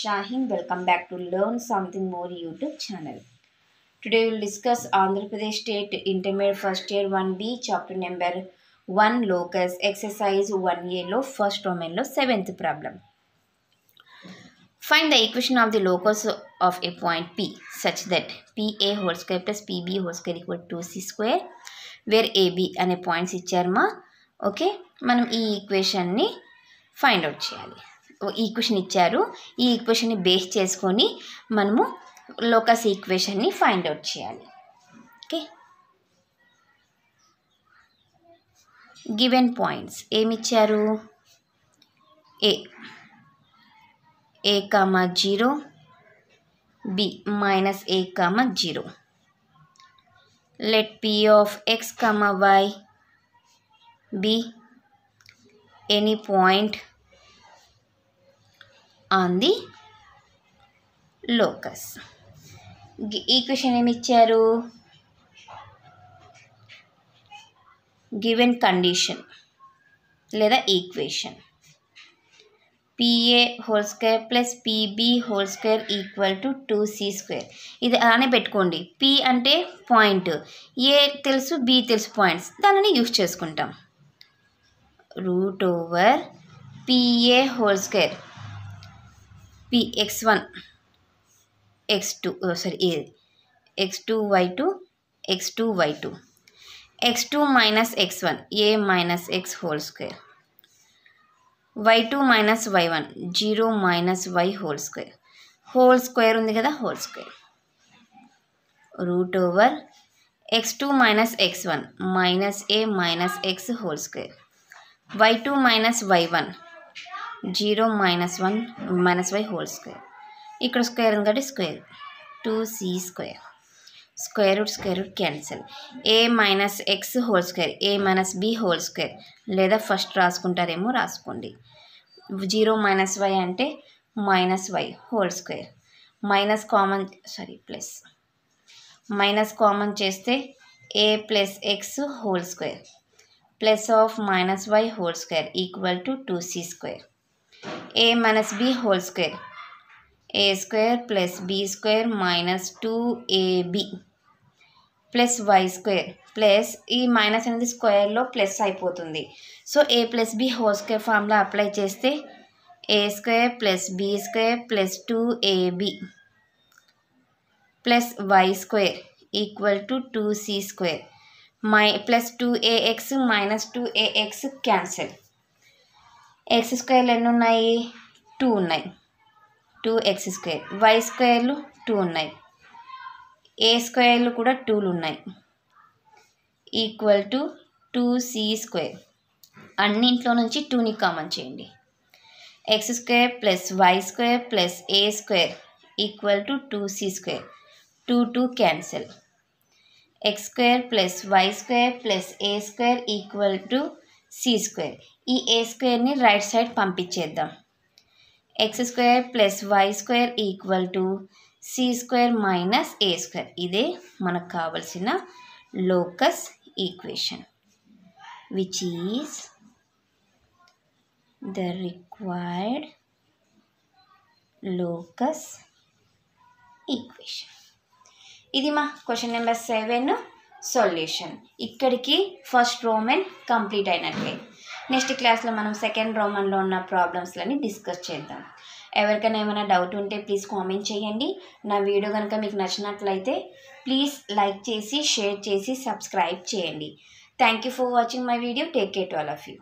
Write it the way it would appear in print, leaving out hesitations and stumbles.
Shaheen. Welcome back to Learn Something More YouTube channel. Today we will discuss Andhra Pradesh State Intermediate First Year 1B chapter number 1 locus exercise 1A lo first domain lo 7th problem. Find the equation of the locus of a point P such that PA whole square plus PB whole square equal to 2C square where AB అనే points ఇచ్చారమ్మా. Okay, మనం ఈ ఈక్వేషన్ని find out చేయాలి. Equation ఇచ్చారు, ఈ ఈక్వేషన్ని base చేసుకొని మనము లోకస్ ఈక్వేషన్ని ఫైండ్ అవుట్ చేయాలి. ఓకే, గివెన్ పాయింట్స్ ఏమిచ్చారు? a comma 0, b minus a comma 0. Let p of x comma y be any point on the locus. Equation ఏమి ఇచ్చారు? గివెన్ కండిషన్ లేదా equation PA whole square plus PB whole square equal to 2C square. ఇది అలానే పెట్టుకోండి. P అంటే point, A తెలుసు, B తెలుసు points, దానిని యూజ్ చేసుకుంటాం. Root over PA whole square P x1 x2 x2 y2 x2 y2 x2 minus x1 a minus x whole square y2 minus y1 0 minus y whole square ఉంది కదా, whole square root over x2 minus x1 minus a minus x whole square y2 minus y1 0 minus 1 minus y whole square. ఇక్కడ square ఉంది కాబట్టి square 2c square square root cancel. a minus X whole square a minus b whole square, లేదా first రాసుకుంటారేమో రాసుకోండి. 0 minus y అంటే minus y whole square, minus common చేస్తే a plus X whole square plus of minus y whole square equal to 2c square. a minus b whole square a square plus b square minus 2ab plus y square plus ఈ minus అనేది స్క్వేర్లో plus అయిపోతుంది. So a plus b whole square formula apply చేస్తే a square plus b square plus 2ab plus y square equal to 2c square plus 2ax minus 2ax cancel. X స్క్వేర్లు ఎన్ని ఉన్నాయి? 2 ఉన్నాయి, 2x square. y స్క్వేర్లు 2 ఉన్నాయి, a స్క్వేర్లు కూడా 2లు ఉన్నాయి, equal to 2c square. అన్నింట్లో నుంచి 2ని కామన్ చేయండి. X square plus y square plus a square equal to 2c square, 2 cancel. X square plus y square plus a square equal to c square. ఈ a స్క్వేర్ని right side పంపించేద్దాం. X square plus y square equal to c square minus a square. ఇదే మనకు కావలసిన locus equation, which is the required locus equation. ఇది మా question number 7 solution. ఇక్కడికి first Roman complete అయినట్లే. Next క్లాస్లో మనం సెకండ్ రోమన్లో ఉన్న ప్రాబ్లమ్స్లని డిస్కస్ చేద్దాం. ఎవరికైనా ఏమైనా డౌట్ ఉంటే ప్లీజ్ కామెంట్ చేయండి. నా వీడియో కనుక మీకు నచ్చినట్లయితే ప్లీజ్ లైక్ చేసి, షేర్ చేసి, సబ్స్క్రైబ్ చేయండి. Thank you for watching my video. Take care to all of you.